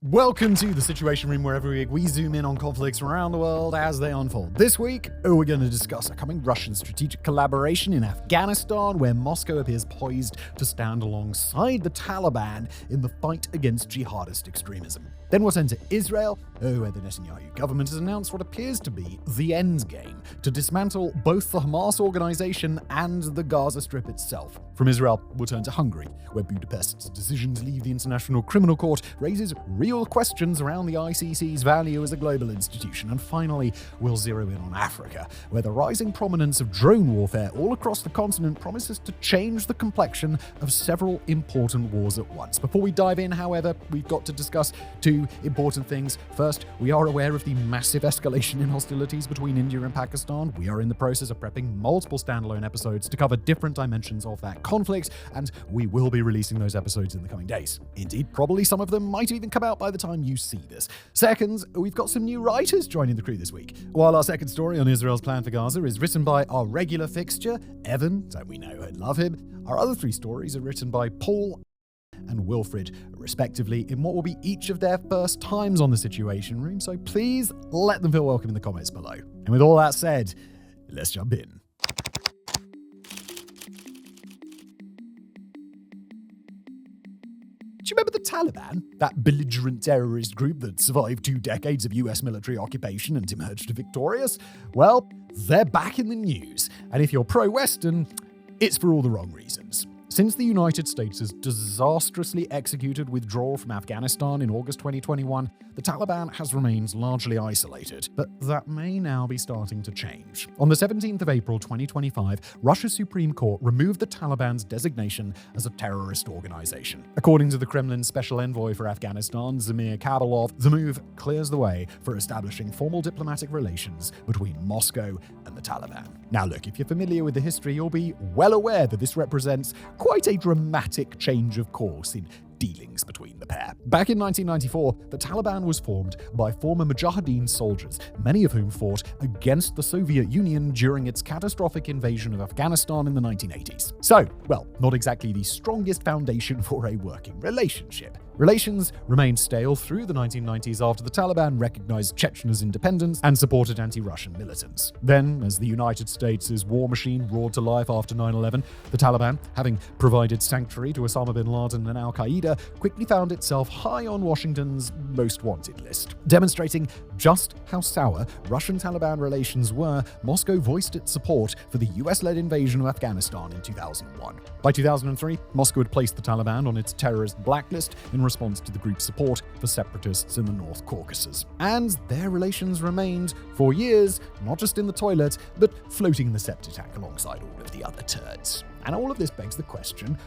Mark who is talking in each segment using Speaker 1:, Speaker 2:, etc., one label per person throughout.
Speaker 1: Welcome to the Situation Room, where every week we zoom in on conflicts around the world as they unfold. This week, we're going to discuss a coming Russian strategic collaboration in Afghanistan, where Moscow appears poised to stand alongside the Taliban in the fight against jihadist extremism. Then we'll turn to Israel, where the Netanyahu government has announced what appears to be the Endgame to dismantle both the Hamas organization and the Gaza Strip itself. From Israel, we'll turn to Hungary, where Budapest's decision to leave the International Criminal Court raises real questions around the ICC's value as a global institution. And finally, we'll zero in on Africa, where the rising prominence of drone warfare all across the continent promises to change the complexion of several important wars at once. Before we dive in, however, we've got to discuss two important things. First, we are aware of the massive escalation in hostilities between India and Pakistan. We are in the process of prepping multiple standalone episodes to cover different dimensions of that conflict, and we will be releasing those episodes in the coming days. Indeed, probably some of them might even come out by the time you see this. Second, we've got some new writers joining the crew this week. While our second story on Israel's plan for Gaza is written by our regular fixture, Evan, so we know and love him, our other three stories are written by Paul and Wilfred, respectively, in what will be each of their first times on the Situation Room, so please let them feel welcome in the comments below. And with all that said, let's jump in. Do you remember the Taliban, that belligerent terrorist group that survived 2 decades of US military occupation and emerged victorious? Well, they're back in the news, and if you're pro-Western, it's for all the wrong reasons. Since the United States' disastrously executed withdrawal from Afghanistan in August 2021, the Taliban has remained largely isolated, but that may now be starting to change. On the 17th of April 2025, Russia's Supreme Court removed the Taliban's designation as a terrorist organization. According to the Kremlin's special envoy for Afghanistan, Zamir Kabulov, the move clears the way for establishing formal diplomatic relations between Moscow and the Taliban. Now look, if you're familiar with the history, you'll be well aware that this represents quite a dramatic change of course in dealings between the pair. Back in 1994, the Taliban was formed by former Mujahideen soldiers, many of whom fought against the Soviet Union during its catastrophic invasion of Afghanistan in the 1980s. So, well, not exactly the strongest foundation for a working relationship. Relations remained stale through the 1990s after the Taliban recognized Chechnya's independence and supported anti-Russian militants. Then, as the United States' war machine roared to life after 9/11, the Taliban, having provided sanctuary to Osama bin Laden and al-Qaeda, quickly found itself high on Washington's most wanted list. Demonstrating just how sour Russian Taliban relations were, Moscow voiced its support for the US-led invasion of Afghanistan in 2001. By 2003, Moscow had placed the Taliban on its terrorist blacklist in response to the group's support for separatists in the North Caucasus. And their relations remained, for years, not just in the toilet, but floating in the septic tank alongside all of the other turds. And all of this begs the question,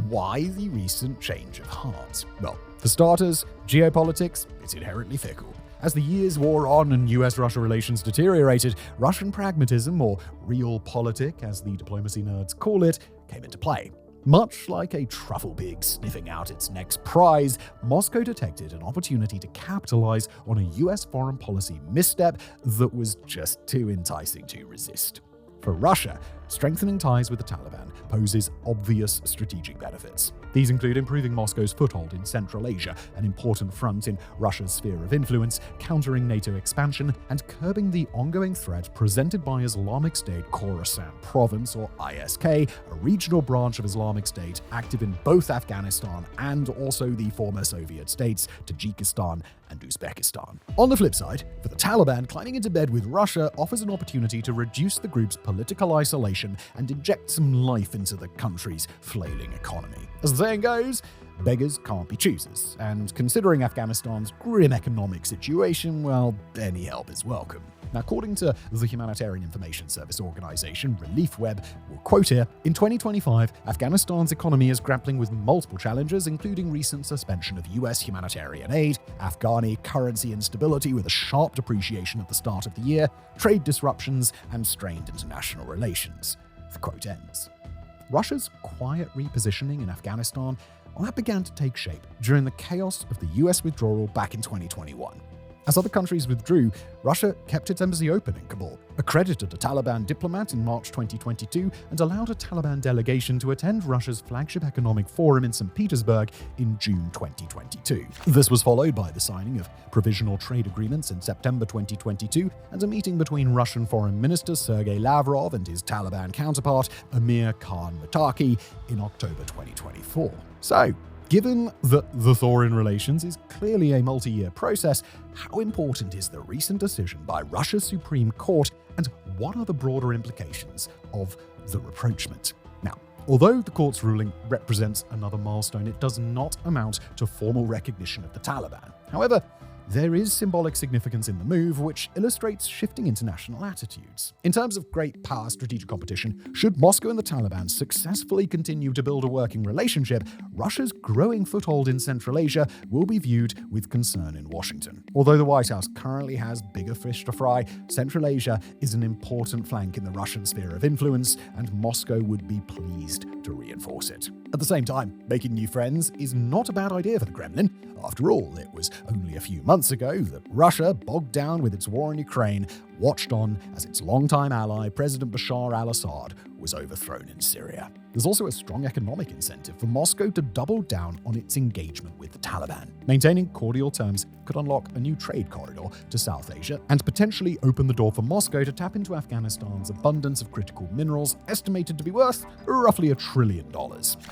Speaker 1: why the recent change of heart? Well, for starters, geopolitics, it's inherently fickle. As the years wore on and US-Russia relations deteriorated, Russian pragmatism, or realpolitik as the diplomacy nerds call it, came into play. Much like a truffle pig sniffing out its next prize, Moscow detected an opportunity to capitalize on a US foreign policy misstep that was just too enticing to resist. For Russia, strengthening ties with the Taliban poses obvious strategic benefits. These include improving Moscow's foothold in Central Asia, an important front in Russia's sphere of influence, countering NATO expansion, and curbing the ongoing threat presented by Islamic State Khorasan Province, or ISK, a regional branch of Islamic State active in both Afghanistan and also the former Soviet states, Tajikistan and Uzbekistan. On the flip side, for the Taliban, climbing into bed with Russia offers an opportunity to reduce the group's political isolation and inject some life into the country's flailing economy. As the saying goes, beggars can't be choosers, and considering Afghanistan's grim economic situation, well, any help is welcome. Now, according to the Humanitarian Information Service organization ReliefWeb, we'll quote here, in 2025, Afghanistan's economy is grappling with multiple challenges, including recent suspension of US humanitarian aid, Afghani currency instability with a sharp depreciation at the start of the year, trade disruptions, and strained international relations. The quote ends. Russia's quiet repositioning in Afghanistan, well, that began to take shape during the chaos of the US withdrawal back in 2021. As other countries withdrew, Russia kept its embassy open in Kabul, accredited a Taliban diplomat in March 2022, and allowed a Taliban delegation to attend Russia's flagship economic forum in St. Petersburg in June 2022. This was followed by the signing of provisional trade agreements in September 2022 and a meeting between Russian Foreign Minister Sergei Lavrov and his Taliban counterpart Amir Khan Muttaqi in October 2024. So, given that the thaw in relations is clearly a multi-year process, how important is the recent decision by Russia's Supreme Court, and what are the broader implications of the rapprochement? Now, although the court's ruling represents another milestone, it does not amount to formal recognition of the Taliban. However, there is symbolic significance in the move, which illustrates shifting international attitudes. In terms of great power strategic competition, should Moscow and the Taliban successfully continue to build a working relationship, Russia's growing foothold in Central Asia will be viewed with concern in Washington. Although the White House currently has bigger fish to fry, Central Asia is an important flank in the Russian sphere of influence, and Moscow would be pleased to reinforce it. At the same time, making new friends is not a bad idea for the Kremlin. After all, it was only a few months ago that Russia, bogged down with its war in Ukraine, watched on as its longtime ally, President Bashar al-Assad, was overthrown in Syria. There's also a strong economic incentive for Moscow to double down on its engagement with the Taliban. Maintaining cordial terms could unlock a new trade corridor to South Asia and potentially open the door for Moscow to tap into Afghanistan's abundance of critical minerals, estimated to be worth roughly $1 trillion.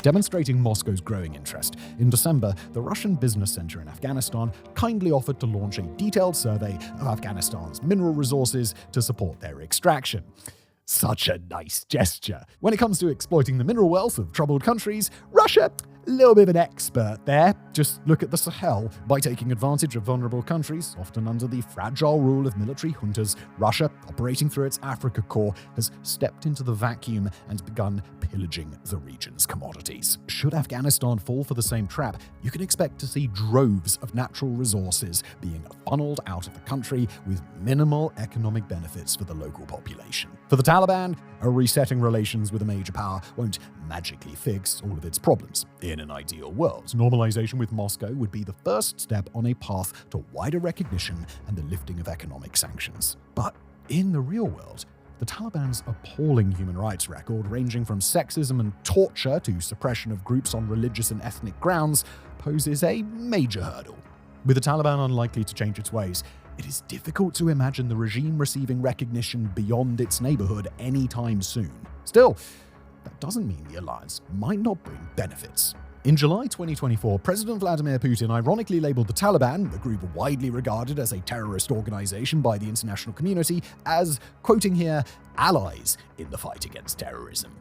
Speaker 1: Demonstrating Moscow's growing interest, in December, the Russian Business Center in Afghanistan kindly offered to launch a detailed survey of Afghanistan's mineral resources to support their extraction. Such a nice gesture. When it comes to exploiting the mineral wealth of troubled countries, Russia, a little bit of an expert there. Just look at the Sahel. By taking advantage of vulnerable countries, often under the fragile rule of military juntas, Russia, operating through its Africa Corps, has stepped into the vacuum and begun pillaging the region's commodities. Should Afghanistan fall for the same trap, you can expect to see droves of natural resources being funneled out of the country with minimal economic benefits for the local population. For the Taliban, a resetting relations with a major power won't magically fix all of its problems. In an ideal world, normalization with Moscow would be the first step on a path to wider recognition and the lifting of economic sanctions. But in the real world, the Taliban's appalling human rights record, ranging from sexism and torture to suppression of groups on religious and ethnic grounds, poses a major hurdle. With the Taliban unlikely to change its ways, it is difficult to imagine the regime receiving recognition beyond its neighborhood anytime soon. Still, that doesn't mean the alliance might not bring benefits. In July 2024, President Vladimir Putin ironically labeled the Taliban, the group widely regarded as a terrorist organization by the international community, as, quoting here, allies in the fight against terrorism.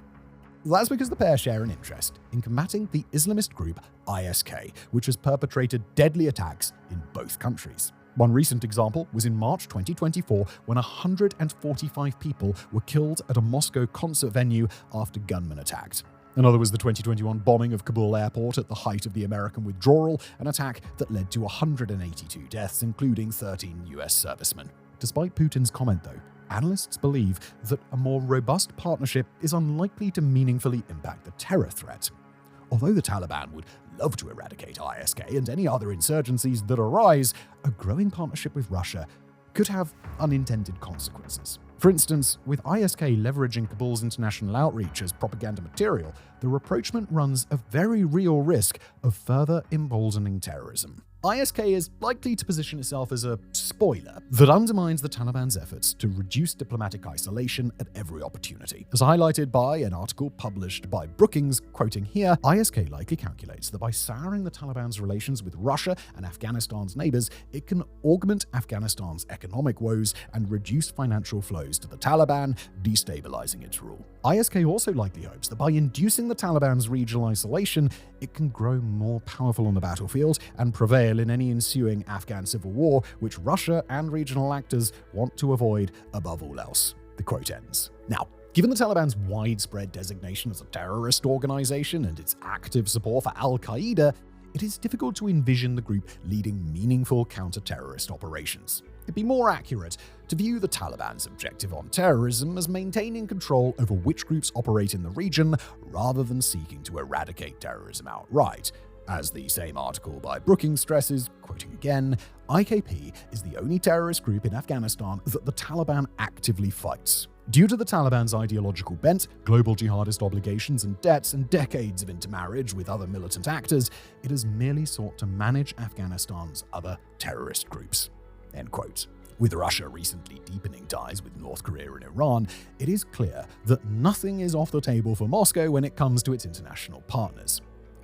Speaker 1: That's because the pair share an interest in combating the Islamist group ISK, which has perpetrated deadly attacks in both countries. One recent example was in March 2024 when 145 people were killed at a Moscow concert venue after gunmen attacked. Another was the 2021 bombing of Kabul airport at the height of the American withdrawal, an attack that led to 182 deaths, including 13 US servicemen. Despite Putin's comment, though, analysts believe that a more robust partnership is unlikely to meaningfully impact the terror threat. Although the Taliban would love to eradicate ISK and any other insurgencies that arise, a growing partnership with Russia could have unintended consequences. For instance, with ISK leveraging Kabul's international outreach as propaganda material, the rapprochement runs a very real risk of further emboldening terrorism. ISK is likely to position itself as a spoiler that undermines the Taliban's efforts to reduce diplomatic isolation at every opportunity. As highlighted by an article published by Brookings, quoting here, ISK likely calculates that by souring the Taliban's relations with Russia and Afghanistan's neighbors, it can augment Afghanistan's economic woes and reduce financial flows to the Taliban, destabilizing its rule. ISK also likely hopes that by inducing the Taliban's regional isolation, it can grow more powerful on the battlefield and prevail in any ensuing Afghan civil war, which Russia and regional actors want to avoid above all else. The quote ends. Now, given the Taliban's widespread designation as a terrorist organization and its active support for al-Qaeda, it is difficult to envision the group leading meaningful counter-terrorist operations. It'd be more accurate to view the Taliban's objective on terrorism as maintaining control over which groups operate in the region rather than seeking to eradicate terrorism outright. As the same article by Brookings stresses, quoting again, IKP is the only terrorist group in Afghanistan that the Taliban actively fights. Due to the Taliban's ideological bent, global jihadist obligations and debts, and decades of intermarriage with other militant actors, it has merely sought to manage Afghanistan's other terrorist groups." End quote. With Russia recently deepening ties with North Korea and Iran, it is clear that nothing is off the table for Moscow when it comes to its international partners.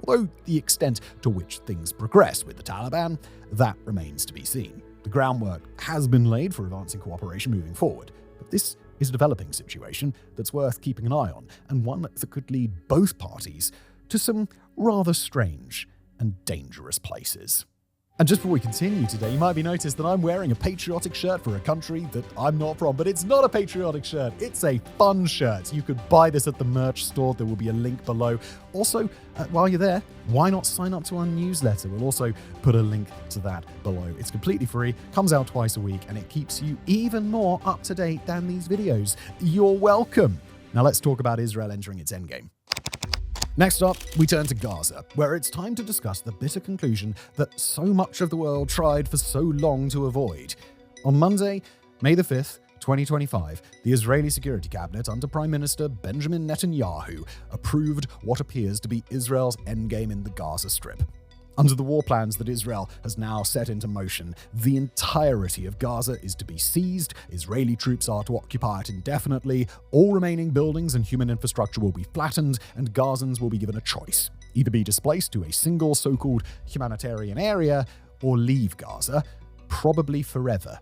Speaker 1: Although the extent to which things progress with the Taliban, that remains to be seen. The groundwork has been laid for advancing cooperation moving forward, but this is a developing situation that's worth keeping an eye on, and one that could lead both parties to some rather strange and dangerous places. And just before we continue today, you might be noticed that I'm wearing a patriotic shirt for a country that I'm not from, but it's not a patriotic shirt, it's a fun shirt. You could buy this at the merch store, there will be a link below. Also, while you're there, why not sign up to our newsletter? We'll also put a link to that below. It's completely free, comes out twice a week, and it keeps you even more up to date than these videos. You're welcome. Now let's talk about Israel entering its endgame. Next up, we turn to Gaza, where it's time to discuss the bitter conclusion that so much of the world tried for so long to avoid. On Monday, May the 5th, 2025, the Israeli Security Cabinet under Prime Minister Benjamin Netanyahu approved what appears to be Israel's endgame in the Gaza Strip. Under the war plans that Israel has now set into motion, the entirety of Gaza is to be seized, Israeli troops are to occupy it indefinitely, all remaining buildings and human infrastructure will be flattened, and Gazans will be given a choice: either be displaced to a single so-called humanitarian area or leave Gaza, probably forever.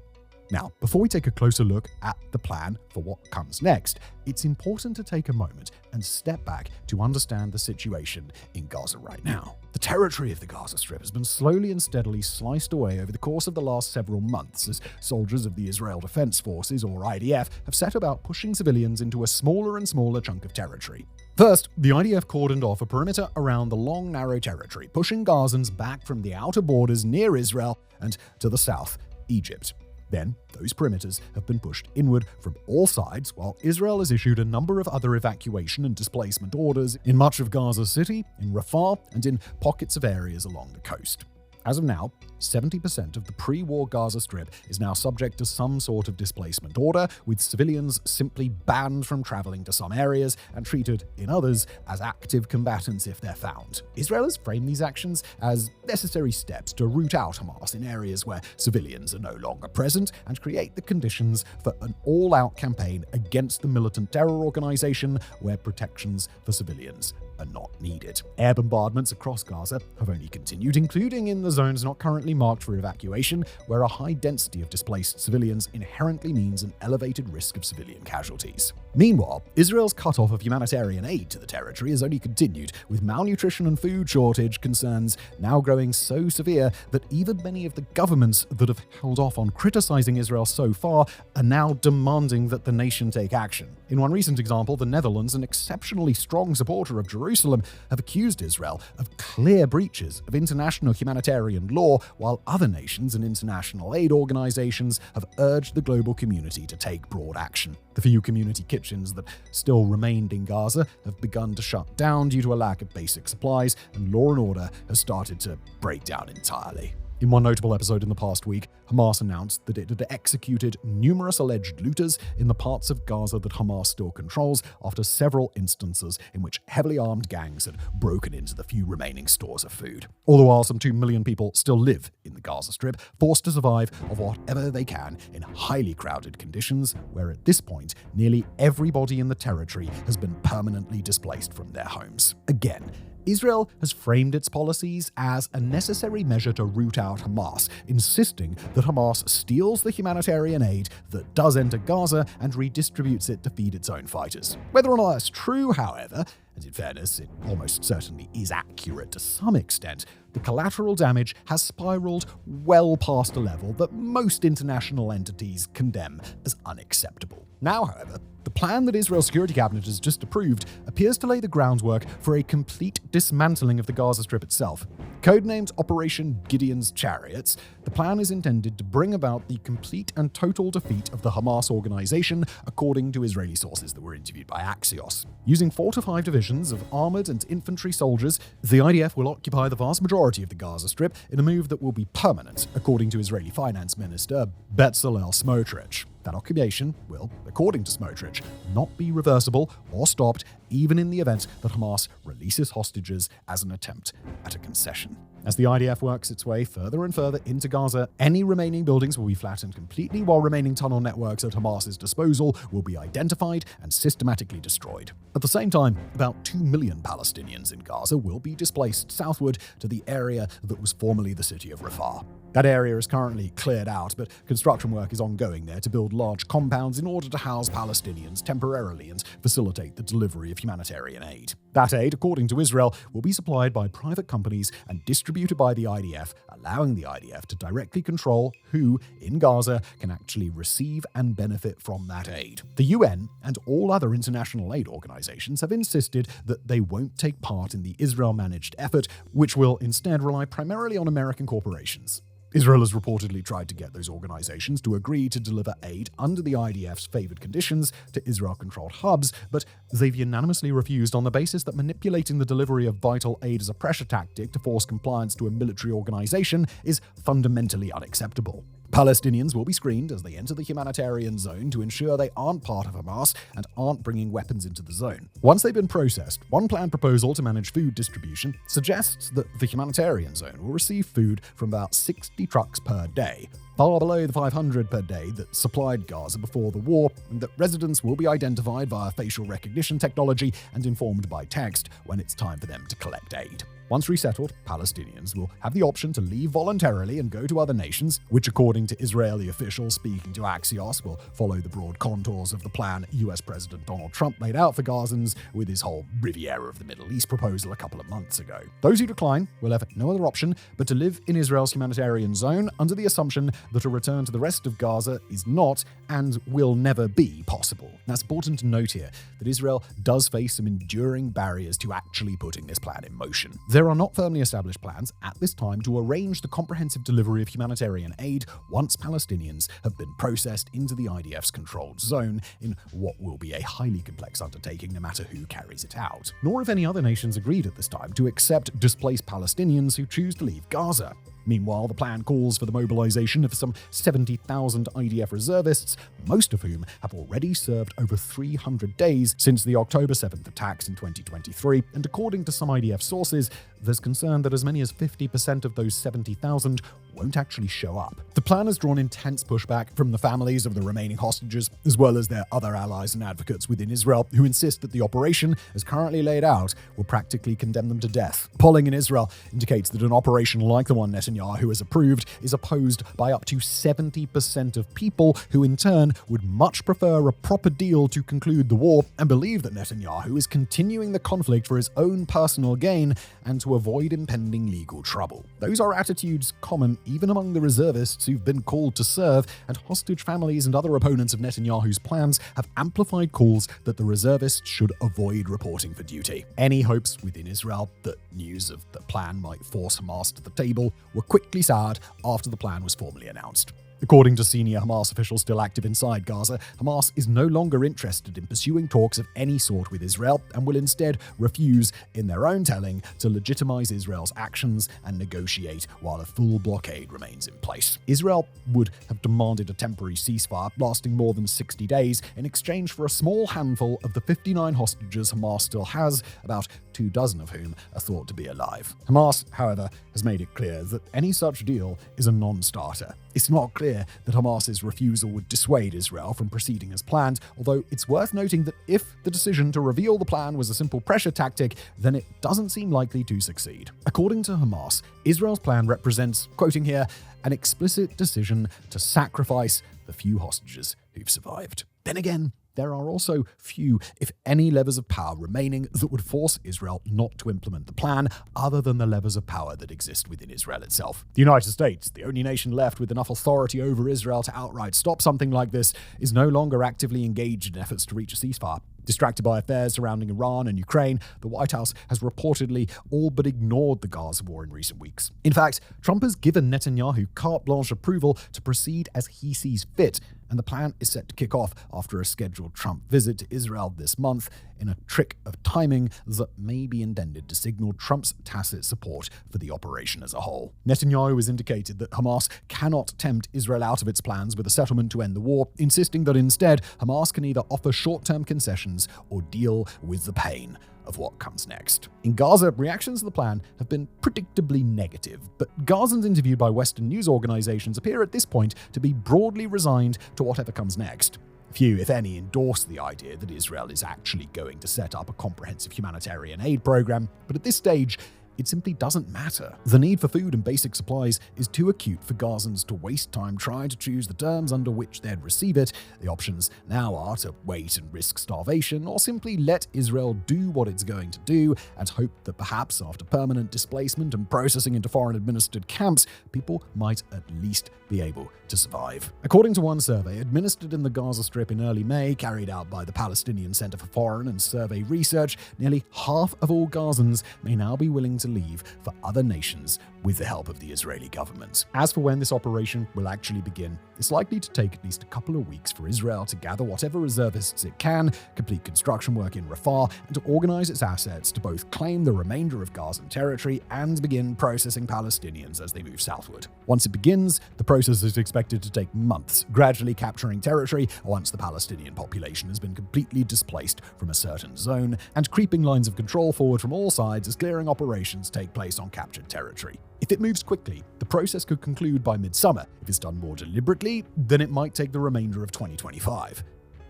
Speaker 1: Now, before we take a closer look at the plan for what comes next, it's important to take a moment and step back to understand the situation in Gaza right now. The territory of the Gaza Strip has been slowly and steadily sliced away over the course of the last several months as soldiers of the Israel Defense Forces, or IDF, have set about pushing civilians into a smaller and smaller chunk of territory. First, the IDF cordoned off a perimeter around the long, narrow territory, pushing Gazans back from the outer borders near Israel and to the south, Egypt. Then, those perimeters have been pushed inward from all sides, while Israel has issued a number of other evacuation and displacement orders in much of Gaza City, in Rafah, and in pockets of areas along the coast. As of now, 70% of the pre-war Gaza Strip is now subject to some sort of displacement order, with civilians simply banned from traveling to some areas and treated in others as active combatants if they're found. Israel has framed these actions as necessary steps to root out Hamas in areas where civilians are no longer present and create the conditions for an all-out campaign against the militant terror organization where protections for civilians are not needed. Air bombardments across Gaza have only continued, including in the zones not currently marked for evacuation, where a high density of displaced civilians inherently means an elevated risk of civilian casualties. Meanwhile, Israel's cutoff of humanitarian aid to the territory has only continued, with malnutrition and food shortage concerns now growing so severe that even many of the governments that have held off on criticizing Israel so far are now demanding that the nation take action. In one recent example, the Netherlands, an exceptionally strong supporter of Jerusalem, have accused Israel of clear breaches of international humanitarian law, while other nations and international aid organizations have urged the global community to take broad action. The few community kitchens that still remained in Gaza have begun to shut down due to a lack of basic supplies, and law and order has started to break down entirely. In one notable episode in the past week, Hamas announced that it had executed numerous alleged looters in the parts of Gaza that Hamas still controls, after several instances in which heavily armed gangs had broken into the few remaining stores of food. All the while, some 2 million people still live in the Gaza Strip, forced to survive of whatever they can in highly crowded conditions, where at this point, nearly everybody in the territory has been permanently displaced from their homes. Again, Israel has framed its policies as a necessary measure to root out Hamas, insisting that Hamas steals the humanitarian aid that does enter Gaza and redistributes it to feed its own fighters. Whether or not that's true, however, and in fairness, it almost certainly is accurate to some extent, the collateral damage has spiraled well past a level that most international entities condemn as unacceptable. Now, however, the plan that Israel's Security Cabinet has just approved appears to lay the groundwork for a complete dismantling of the Gaza Strip itself. Codenamed Operation Gideon's Chariots, the plan is intended to bring about the complete and total defeat of the Hamas organization, according to Israeli sources that were interviewed by Axios. Using 4 to 5 divisions of armored and infantry soldiers, the IDF will occupy the vast majority of the Gaza Strip in a move that will be permanent, according to Israeli Finance Minister Bezalel Smotrich. That occupation will, according to Smotrich, not be reversible or stopped even in the event that Hamas releases hostages as an attempt at a concession. As the IDF works its way further and further into Gaza, any remaining buildings will be flattened completely, while remaining tunnel networks at Hamas's disposal will be identified and systematically destroyed. At the same time, about 2 million Palestinians in Gaza will be displaced southward to the area that was formerly the city of Rafah. That area is currently cleared out, but construction work is ongoing there to build large compounds in order to house Palestinians temporarily and facilitate the delivery of humanitarian aid. That aid, according to Israel, will be supplied by private companies and distributed by the IDF, allowing the IDF to directly control who, in Gaza, can actually receive and benefit from that aid. The UN and all other international aid organizations have insisted that they won't take part in the Israel-managed effort, which will instead rely primarily on American corporations. Israel has reportedly tried to get those organizations to agree to deliver aid under the IDF's favored conditions to Israel-controlled hubs, but they've unanimously refused on the basis that manipulating the delivery of vital aid as a pressure tactic to force compliance to a military organization is fundamentally unacceptable. Palestinians will be screened as they enter the humanitarian zone to ensure they aren't part of Hamas and aren't bringing weapons into the zone. Once they've been processed, one planned proposal to manage food distribution suggests that the humanitarian zone will receive food from about 60 trucks per day, far below the 500 per day that supplied Gaza before the war, and that residents will be identified via facial recognition technology and informed by text when it's time for them to collect aid. Once resettled, Palestinians will have the option to leave voluntarily and go to other nations, which, according to Israeli officials speaking to Axios, will follow the broad contours of the plan US President Donald Trump laid out for Gazans with his whole Riviera of the Middle East proposal a couple of months ago. Those who decline will have no other option but to live in Israel's humanitarian zone under the assumption that a return to the rest of Gaza is not and will never be possible. Now, it's important to note here that Israel does face some enduring barriers to actually putting this plan in motion. There are not firmly established plans at this time to arrange the comprehensive delivery of humanitarian aid once Palestinians have been processed into the IDF's controlled zone in what will be a highly complex undertaking no matter who carries it out. Nor have any other nations agreed at this time to accept displaced Palestinians who choose to leave Gaza. Meanwhile, the plan calls for the mobilization of some 70,000 IDF reservists, most of whom have already served over 300 days since the October 7th attacks in 2023, and according to some IDF sources, there's concern that as many as 50% of those 70,000 won't actually show up. The plan has drawn intense pushback from the families of the remaining hostages, as well as their other allies and advocates within Israel, who insist that the operation, as currently laid out, will practically condemn them to death. Polling in Israel indicates that an operation like the one Netanyahu has approved is opposed by up to 70% of people who, in turn, would much prefer a proper deal to conclude the war and believe that Netanyahu is continuing the conflict for his own personal gain and to avoid impending legal trouble. Those are attitudes common even among the reservists who've been called to serve, and hostage families and other opponents of Netanyahu's plans have amplified calls that the reservists should avoid reporting for duty. Any hopes within Israel that news of the plan might force Hamas to the table were quickly soured after the plan was formally announced. According to senior Hamas officials still active inside Gaza, Hamas is no longer interested in pursuing talks of any sort with Israel and will instead refuse, in their own telling, to legitimize Israel's actions and negotiate while a full blockade remains in place. Israel would have demanded a temporary ceasefire lasting more than 60 days in exchange for a small handful of the 59 hostages Hamas still has, about 24 of whom are thought to be alive. Hamas, however, has made it clear that any such deal is a non-starter. It's not clear that Hamas's refusal would dissuade Israel from proceeding as planned, although it's worth noting that if the decision to reveal the plan was a simple pressure tactic, then it doesn't seem likely to succeed. According to Hamas, Israel's plan represents, quoting here, an explicit decision to sacrifice the few hostages who've survived. Then again, there are also few, if any, levers of power remaining that would force Israel not to implement the plan, other than the levers of power that exist within Israel itself. The United States, the only nation left with enough authority over Israel to outright stop something like this, is no longer actively engaged in efforts to reach a ceasefire. Distracted by affairs surrounding Iran and Ukraine, the White House has reportedly all but ignored the Gaza war in recent weeks. In fact, Trump has given Netanyahu carte blanche approval to proceed as he sees fit, and the plan is set to kick off after a scheduled Trump visit to Israel this month in a trick of timing that may be intended to signal Trump's tacit support for the operation as a whole. Netanyahu has indicated that Hamas cannot tempt Israel out of its plans with a settlement to end the war, insisting that instead Hamas can either offer short-term concessions or deal with the pain of what comes next. In Gaza, reactions to the plan have been predictably negative, but Gazans interviewed by Western news organizations appear at this point to be broadly resigned to whatever comes next. Few, if any, endorse the idea that Israel is actually going to set up a comprehensive humanitarian aid program, but at this stage, it simply doesn't matter. The need for food and basic supplies is too acute for Gazans to waste time trying to choose the terms under which they'd receive it. The options now are to wait and risk starvation, or simply let Israel do what it's going to do and hope that perhaps after permanent displacement and processing into foreign-administered camps, people might at least be able to survive. According to one survey administered in the Gaza Strip in early May, carried out by the Palestinian Center for Foreign and Survey Research, nearly half of all Gazans may now be willing to leave for other nations with the help of the Israeli government. As for when this operation will actually begin, it's likely to take at least a couple of weeks for Israel to gather whatever reservists it can, complete construction work in Rafah, and to organize its assets to both claim the remainder of Gazan territory and begin processing Palestinians as they move southward. Once it begins, the process is expected to take months, gradually capturing territory once the Palestinian population has been completely displaced from a certain zone, and creeping lines of control forward from all sides as clearing operations take place on captured territory. If it moves quickly, the process could conclude by midsummer. If it's done more deliberately, then it might take the remainder of 2025.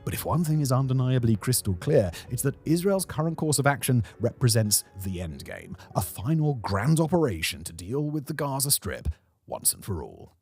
Speaker 1: But if one thing is undeniably crystal clear, it's that Israel's current course of action represents the endgame, a final grand operation to deal with the Gaza Strip once and for all.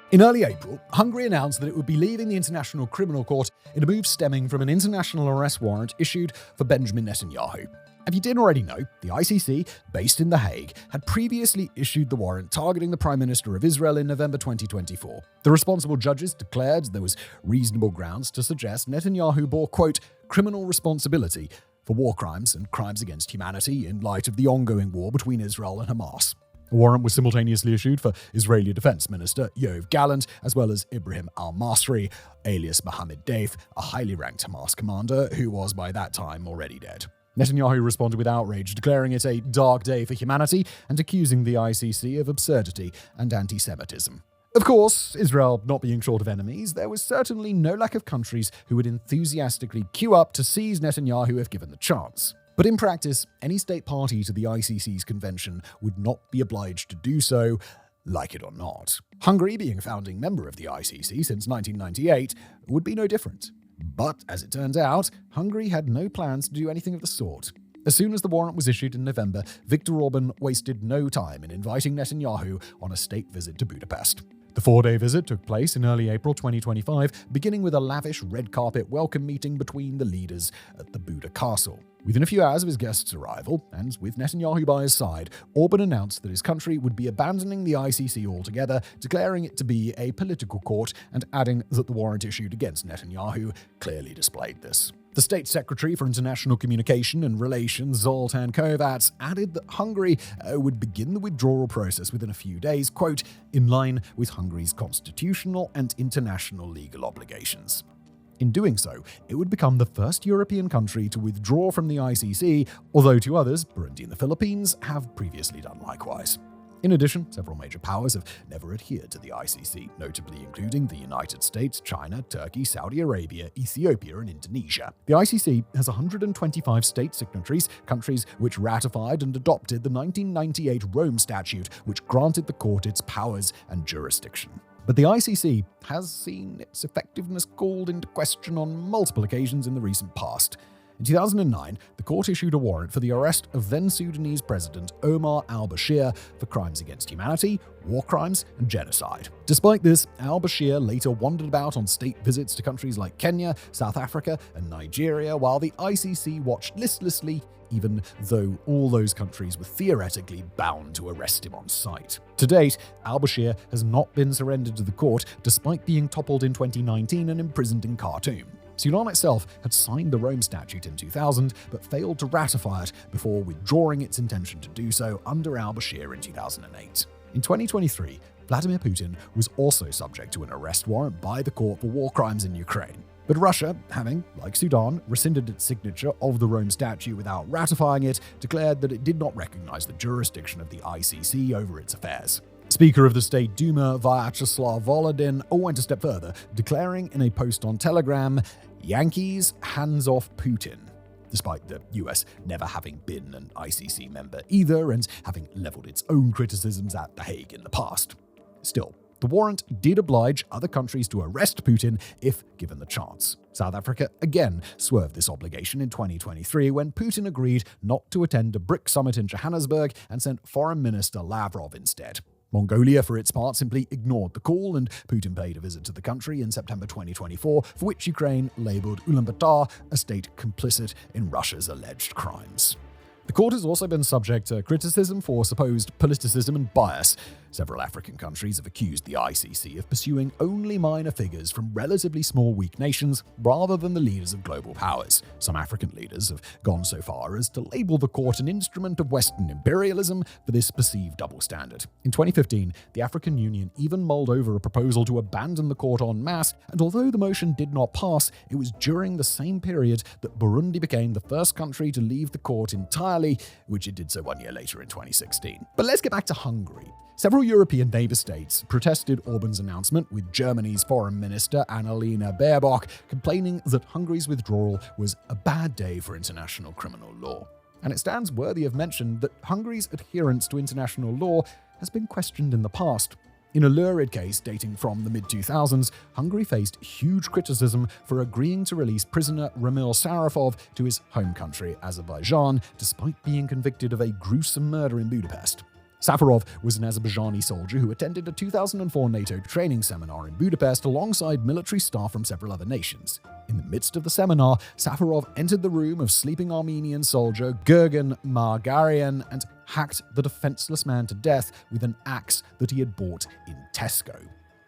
Speaker 1: In early April, Hungary announced that it would be leaving the International Criminal Court in a move stemming from an international arrest warrant issued for Benjamin Netanyahu. If you didn't already know, the ICC, based in The Hague, had previously issued the warrant targeting the Prime Minister of Israel in November 2024. The responsible judges declared there was reasonable grounds to suggest Netanyahu bore, quote, criminal responsibility for war crimes and crimes against humanity in light of the ongoing war between Israel and Hamas. A warrant was simultaneously issued for Israeli Defense Minister Yoav Gallant, as well as Ibrahim al-Masri, alias Mohammed Deif, a highly ranked Hamas commander who was by that time already dead. Netanyahu responded with outrage, declaring it a dark day for humanity and accusing the ICC of absurdity and anti-Semitism. Of course, Israel not being short of enemies, there was certainly no lack of countries who would enthusiastically queue up to seize Netanyahu if given the chance. But in practice, any state party to the ICC's convention would not be obliged to do so, like it or not. Hungary, being a founding member of the ICC since 1998, would be no different. But, as it turns out, Hungary had no plans to do anything of the sort. As soon as the warrant was issued in November, Viktor Orban wasted no time in inviting Netanyahu on a state visit to Budapest. The 4-day visit took place in early April 2025, beginning with a lavish red carpet welcome meeting between the leaders at the Buda Castle. Within a few hours of his guest's arrival, and with Netanyahu by his side, Orban announced that his country would be abandoning the ICC altogether, declaring it to be a political court, and adding that the warrant issued against Netanyahu clearly displayed this. The State Secretary for International Communication and Relations, Zoltán Kovács, added that Hungary would begin the withdrawal process within a few days, quote, in line with Hungary's constitutional and international legal obligations. In doing so, it would become the first European country to withdraw from the ICC, although two others, Burundi and the Philippines, have previously done likewise. In addition, several major powers have never adhered to the ICC, notably including the United States, China, Turkey, Saudi Arabia, Ethiopia, and Indonesia. The ICC has 125 state signatories, countries which ratified and adopted the 1998 Rome Statute, which granted the court its powers and jurisdiction. But the ICC has seen its effectiveness called into question on multiple occasions in the recent past. In 2009, the court issued a warrant for the arrest of then Sudanese President Omar al-Bashir for crimes against humanity, war crimes, and genocide. Despite this, al-Bashir later wandered about on state visits to countries like Kenya, South Africa, and Nigeria, while the ICC watched listlessly, even though all those countries were theoretically bound to arrest him on sight. To date, al-Bashir has not been surrendered to the court, despite being toppled in 2019 and imprisoned in Khartoum. Sudan itself had signed the Rome Statute in 2000, but failed to ratify it before withdrawing its intention to do so under al-Bashir in 2008. In 2023, Vladimir Putin was also subject to an arrest warrant by the court for war crimes in Ukraine. But Russia, having, like Sudan, rescinded its signature of the Rome Statute without ratifying it, declared that it did not recognize the jurisdiction of the ICC over its affairs. Speaker of the State Duma, Vyacheslav Volodin, went a step further, declaring in a post on Telegram, "Yankees, hands off Putin," despite the US never having been an ICC member either and having leveled its own criticisms at The Hague in the past. Still, the warrant did oblige other countries to arrest Putin if given the chance. South Africa again swerved this obligation in 2023 when Putin agreed not to attend a BRIC summit in Johannesburg and sent Foreign Minister Lavrov instead. Mongolia, for its part, simply ignored the call, and Putin paid a visit to the country in September 2024, for which Ukraine labeled Ulaanbaatar a state complicit in Russia's alleged crimes. The court has also been subject to criticism for supposed politicism and bias. Several African countries have accused the ICC of pursuing only minor figures from relatively small, weak nations rather than the leaders of global powers. Some African leaders have gone so far as to label the court an instrument of Western imperialism for this perceived double standard. In 2015, the African Union even mulled over a proposal to abandon the court en masse, and although the motion did not pass, it was during the same period that Burundi became the first country to leave the court entirely, which it did so 1 year later in 2016. But let's get back to Hungary. Several European neighbor states protested Orban's announcement, with Germany's Foreign Minister Annalena Baerbock complaining that Hungary's withdrawal was a bad day for international criminal law. And it stands worthy of mention that Hungary's adherence to international law has been questioned in the past. In a lurid case dating from the mid-2000s, Hungary faced huge criticism for agreeing to release prisoner Ramil Sarafov to his home country, Azerbaijan, despite being convicted of a gruesome murder in Budapest. Safarov was an Azerbaijani soldier who attended a 2004 NATO training seminar in Budapest alongside military staff from several other nations. In the midst of the seminar, Safarov entered the room of sleeping Armenian soldier Gurgen Margarian and hacked the defenseless man to death with an axe that he had bought in Tesco.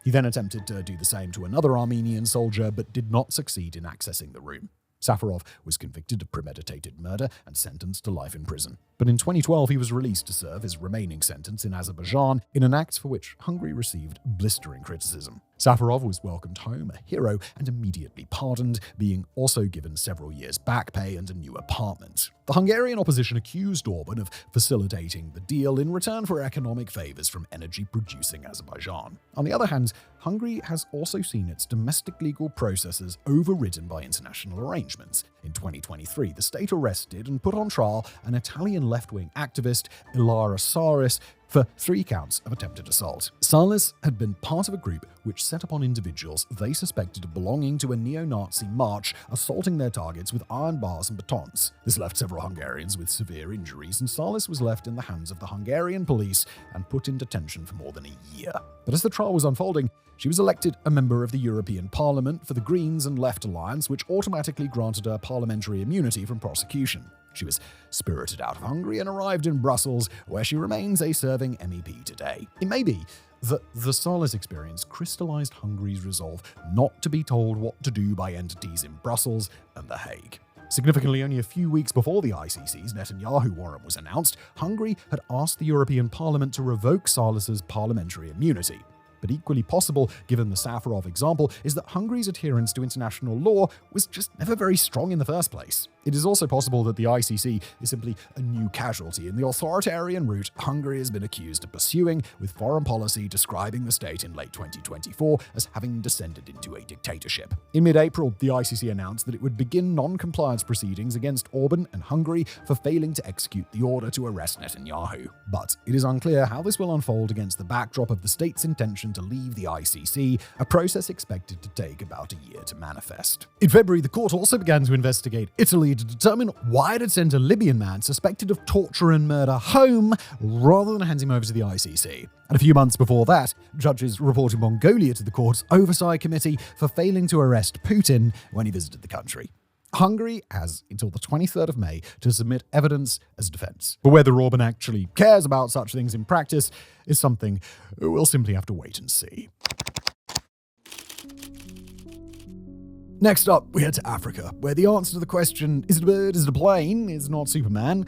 Speaker 1: He then attempted to do the same to another Armenian soldier, but did not succeed in accessing the room. Safarov was convicted of premeditated murder and sentenced to life in prison. But in 2012, he was released to serve his remaining sentence in Azerbaijan in an act for which Hungary received blistering criticism. Safarov was welcomed home, a hero, and immediately pardoned, being also given several years back pay and a new apartment. The Hungarian opposition accused Orban of facilitating the deal in return for economic favors from energy-producing Azerbaijan. On the other hand, Hungary has also seen its domestic legal processes overridden by international arrangements. In 2023, the state arrested and put on trial an Italian left-wing activist, Ilaria Salis, for 3 counts of attempted assault. Salis had been part of a group which set upon individuals they suspected of belonging to a neo-Nazi march, assaulting their targets with iron bars and batons. This left several Hungarians with severe injuries, and Salis was left in the hands of the Hungarian police and put in detention for more than a year. But as the trial was unfolding, she was elected a member of the European Parliament for the Greens and Left Alliance, which automatically granted her parliamentary immunity from prosecution. She was spirited out of Hungary and arrived in Brussels, where she remains a serving MEP today. It may be that the Salis experience crystallized Hungary's resolve not to be told what to do by entities in Brussels and The Hague. Significantly, only a few weeks before the ICC's Netanyahu warrant was announced, Hungary had asked the European Parliament to revoke Salis's parliamentary immunity. But equally possible, given the Safarov example, is that Hungary's adherence to international law was just never very strong in the first place. It is also possible that the ICC is simply a new casualty in the authoritarian route Hungary has been accused of pursuing, with foreign policy describing the state in late 2024 as having descended into a dictatorship. In mid-April, the ICC announced that it would begin non-compliance proceedings against Orban and Hungary for failing to execute the order to arrest Netanyahu. But it is unclear how this will unfold against the backdrop of the state's intention permission to leave the ICC, a process expected to take about a year to manifest. In February, the court also began to investigate Italy to determine why it had sent a Libyan man suspected of torture and murder home rather than hand him over to the ICC. And a few months before that, judges reported Mongolia to the court's oversight committee for failing to arrest Putin when he visited the country. Hungary has until the 23rd of May to submit evidence as defense. But whether Orban actually cares about such things in practice is something we'll simply have to wait and see. Next up, we head to Africa, where the answer to the question, is it a bird, is it a plane, is not Superman,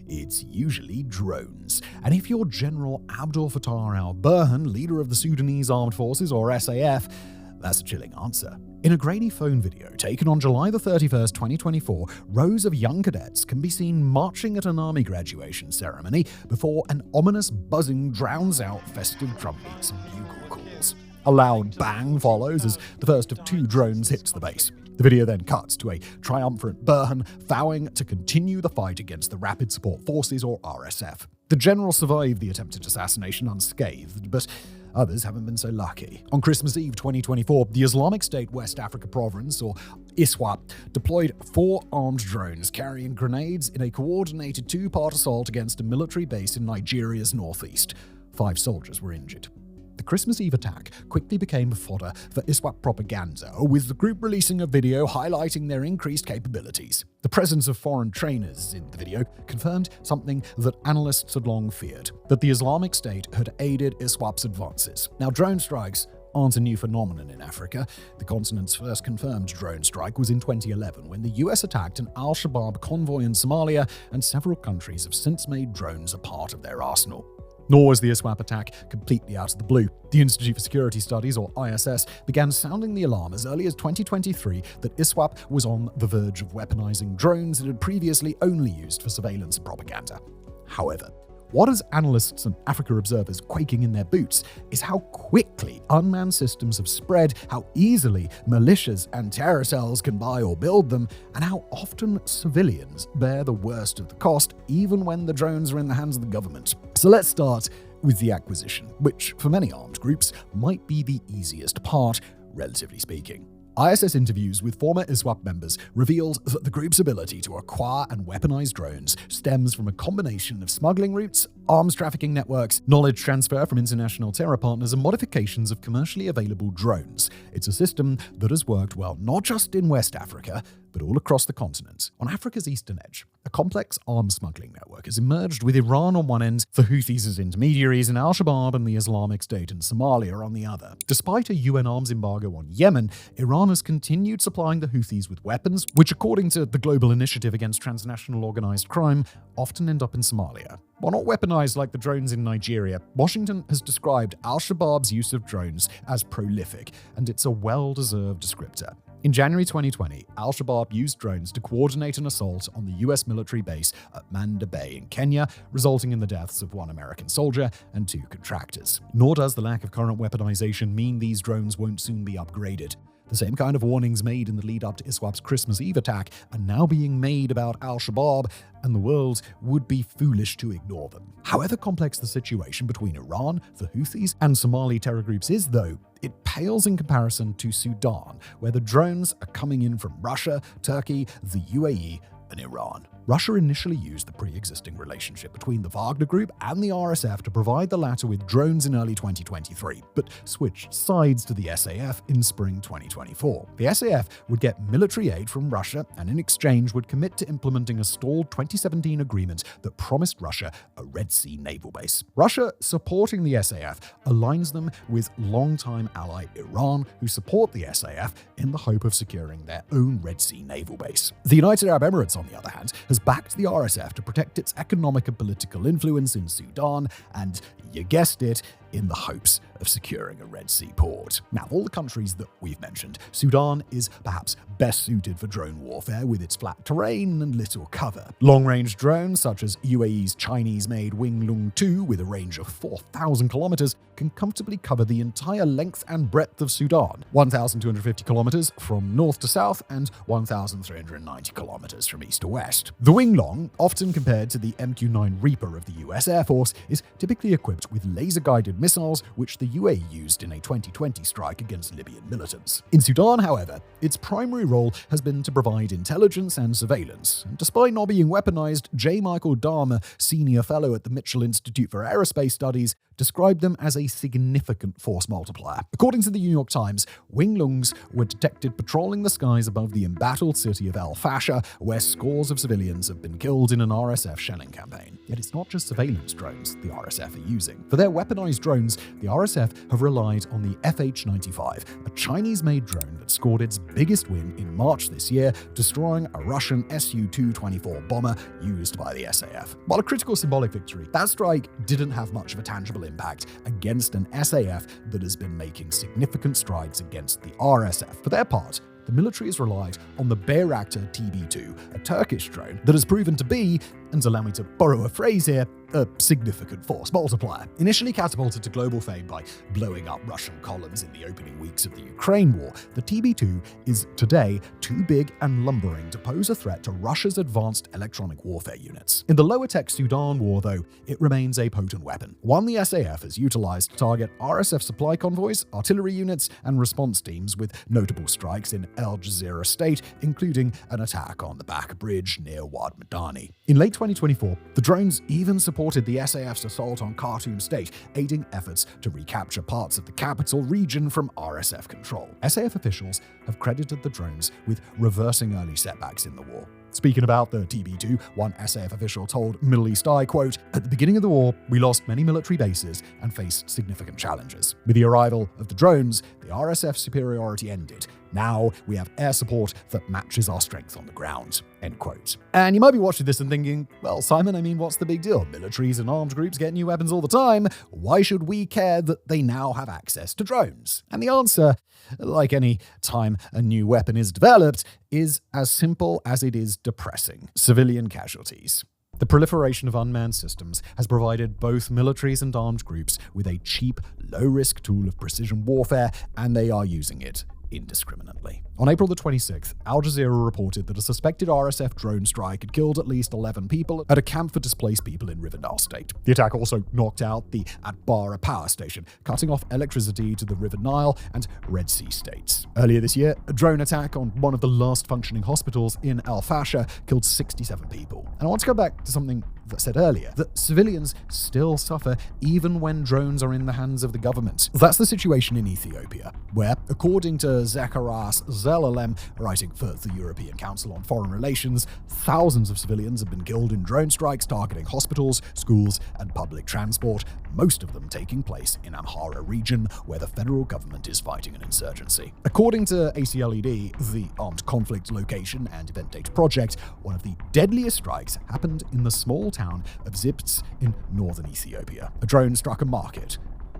Speaker 1: it's usually drones. And if you're General Abdel Fattah al-Burhan, leader of the Sudanese Armed Forces, or SAF, that's a chilling answer. In a grainy phone video taken on July the 31st, 2024, rows of young cadets can be seen marching at an army graduation ceremony before an ominous buzzing drowns out festive drumbeats and bugle calls. A loud bang follows as the first of two drones hits the base. The video then cuts to a triumphant Burhan vowing to continue the fight against the Rapid Support Forces, or RSF. The general survived the attempted assassination unscathed, but others haven't been so lucky. On Christmas Eve 2024, the Islamic State West Africa province, or ISWAP, deployed 4 armed drones carrying grenades in a coordinated 2-part assault against a military base in Nigeria's northeast. 5 soldiers were injured. The Christmas Eve attack quickly became fodder for ISWAP propaganda, with the group releasing a video highlighting their increased capabilities. The presence of foreign trainers in the video confirmed something that analysts had long feared, that the Islamic State had aided ISWAP's advances. Now, drone strikes aren't a new phenomenon in Africa. The continent's first confirmed drone strike was in 2011, when the US attacked an al-Shabaab convoy in Somalia, and several countries have since made drones a part of their arsenal. Nor was the ISWAP attack completely out of the blue. The Institute for Security Studies, or ISS, began sounding the alarm as early as 2023 that ISWAP was on the verge of weaponizing drones it had previously only used for surveillance and propaganda. However, what has analysts and Africa observers quaking in their boots is how quickly unmanned systems have spread, how easily militias and terror cells can buy or build them, and how often civilians bear the worst of the cost, even when the drones are in the hands of the government. So let's start with the acquisition, which for many armed groups might be the easiest part, relatively speaking. ISS interviews with former ISWAP members revealed that the group's ability to acquire and weaponize drones stems from a combination of smuggling routes, arms trafficking networks, knowledge transfer from international terror partners, and modifications of commercially available drones. It's a system that has worked well not just in West Africa, but all across the continent. On Africa's eastern edge, a complex arms smuggling network has emerged with Iran on one end, the Houthis as intermediaries, and al-Shabaab and the Islamic State in Somalia on the other. Despite a UN arms embargo on Yemen, Iran has continued supplying the Houthis with weapons, which, according to the Global Initiative Against Transnational Organized Crime, often end up in Somalia. While not weaponized like the drones in Nigeria, Washington has described al-Shabaab's use of drones as prolific, and it's a well-deserved descriptor. In January 2020, al-Shabaab used drones to coordinate an assault on the US military base at Manda Bay in Kenya, resulting in the deaths of 1 American soldier and 2 contractors. Nor does the lack of current weaponization mean these drones won't soon be upgraded. The same kind of warnings made in the lead-up to ISWAP's Christmas Eve attack are now being made about al-Shabaab, and the world would be foolish to ignore them. However complex the situation between Iran, the Houthis, and Somali terror groups is, though, it pales in comparison to Sudan, where the drones are coming in from Russia, Turkey, the UAE, and Iran. Russia initially used the pre-existing relationship between the Wagner Group and the RSF to provide the latter with drones in early 2023, but switched sides to the SAF in spring 2024. The SAF would get military aid from Russia and in exchange would commit to implementing a stalled 2017 agreement that promised Russia a Red Sea naval base. Russia supporting the SAF aligns them with longtime ally Iran, who support the SAF in the hope of securing their own Red Sea naval base. The United Arab Emirates, on the other hand, has backed the RSF to protect its economic and political influence in Sudan, and you guessed it, in the hopes of securing a Red Sea port. Now, of all the countries that we've mentioned, Sudan is perhaps best suited for drone warfare with its flat terrain and little cover. Long-range drones, such as UAE's Chinese-made Winglong 2 with a range of 4,000 kilometers, can comfortably cover the entire length and breadth of Sudan, 1,250 kilometers from north to south and 1,390 kilometers from east to west. The Winglong, often compared to the MQ-9 Reaper of the US Air Force, is typically equipped with laser-guided missiles which the UAE used in a 2020 strike against Libyan militants. In Sudan, however, its primary role has been to provide intelligence and surveillance. And despite not being weaponized, J. Michael Dahmer, senior fellow at the Mitchell Institute for Aerospace Studies, described them as a significant force multiplier. According to the New York Times, Winglungs were detected patrolling the skies above the embattled city of El Fasher, where scores of civilians have been killed in an RSF shelling campaign. Yet it's not just surveillance drones the RSF are using. For their weaponized drones, the RSF have relied on the FH-95, a Chinese-made drone that scored its biggest win in March this year, destroying a Russian Su-224 bomber used by the SAF. While a critical symbolic victory, that strike didn't have much of a tangible impact against an SAF that has been making significant strides against the RSF. For their part, the military has relied on the Bayraktar TB2, a Turkish drone that has proven to be, and allow me to borrow a phrase here, a significant force multiplier. Initially catapulted to global fame by blowing up Russian columns in the opening weeks of the Ukraine war, the TB2 is today too big and lumbering to pose a threat to Russia's advanced electronic warfare units. In the lower-tech Sudan war, though, it remains a potent weapon, one the SAF has utilized to target RSF supply convoys, artillery units, and response teams, with notable strikes in El Jazeera state, including an attack on the Back Bridge near Wad Madani. In late 2024, the drones even supported the SAF's assault on Khartoum state, aiding efforts to recapture parts of the capital region from RSF control. SAF officials have credited the drones with reversing early setbacks in the war. Speaking about the TB2, one SAF official told Middle East Eye, quote, "At the beginning of the war, we lost many military bases and faced significant challenges. With the arrival of the drones, the RSF superiority ended. Now we have air support that matches our strength on the ground." End quote. And you might be watching this and thinking, well, Simon, I mean, what's the big deal? Militaries and armed groups get new weapons all the time. Why should we care that they now have access to drones? And the answer, like any time a new weapon is developed, is as simple as it is depressing: civilian casualties. The proliferation of unmanned systems has provided both militaries and armed groups with a cheap, low-risk tool of precision warfare, and they are using it indiscriminately. On April the 26th, Al Jazeera reported that a suspected RSF drone strike had killed at least 11 people at a camp for displaced people in Rivendell State. The attack also knocked out the Atbara power station, cutting off electricity to the River Nile and Red Sea states. Earlier this year, a drone attack on one of the last functioning hospitals in Al Fasher killed 67 people. And I want to go back to something that I said earlier, that civilians still suffer even when drones are in the hands of the government. That's the situation in Ethiopia, where, according to Zacharias Zelalem, writing for the European Council on Foreign Relations, thousands of civilians have been killed in drone strikes targeting hospitals, schools, and public transport, most of them taking place in Amhara region, where the federal government is fighting an insurgency. According to ACLED, the Armed Conflict Location and Event Data Project, one of the deadliest strikes happened in the small town of Zibts in northern Ethiopia. A drone struck a market,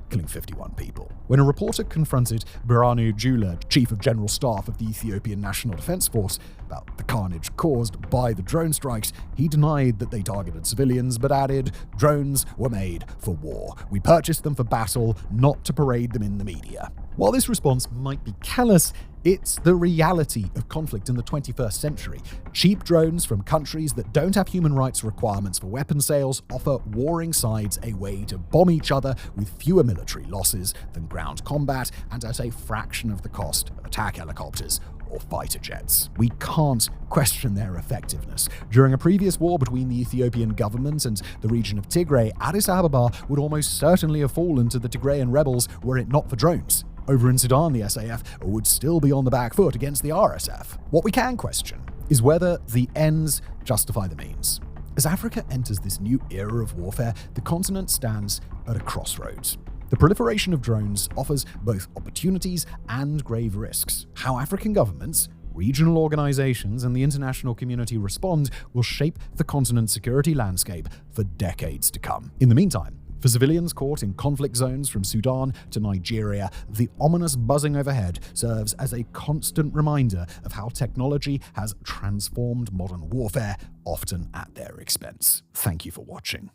Speaker 1: killing 51 people. When a reporter confronted Birhanu Jula, Chief of General Staff of the Ethiopian National Defense Force, about the carnage caused by the drone strikes, he denied that they targeted civilians, but added, "Drones were made for war. We purchased them for battle, not to parade them in the media." While this response might be callous, it's the reality of conflict in the 21st century. Cheap drones from countries that don't have human rights requirements for weapon sales offer warring sides a way to bomb each other with fewer military losses than ground combat and at a fraction of the cost of attack helicopters or fighter jets. We can't question their effectiveness. During a previous war between the Ethiopian government and the region of Tigray, Addis Ababa would almost certainly have fallen to the Tigrayan rebels were it not for drones. Over in Sudan, the SAF would still be on the back foot against the RSF. What we can question is whether the ends justify the means. As Africa enters this new era of warfare, the continent stands at a crossroads. The proliferation of drones offers both opportunities and grave risks. How African governments, regional organizations, and the international community respond will shape the continent's security landscape for decades to come. In the meantime, for civilians caught in conflict zones from Sudan to Nigeria, the ominous buzzing overhead serves as a constant reminder of how technology has transformed modern warfare, often at their expense. Thank you for watching.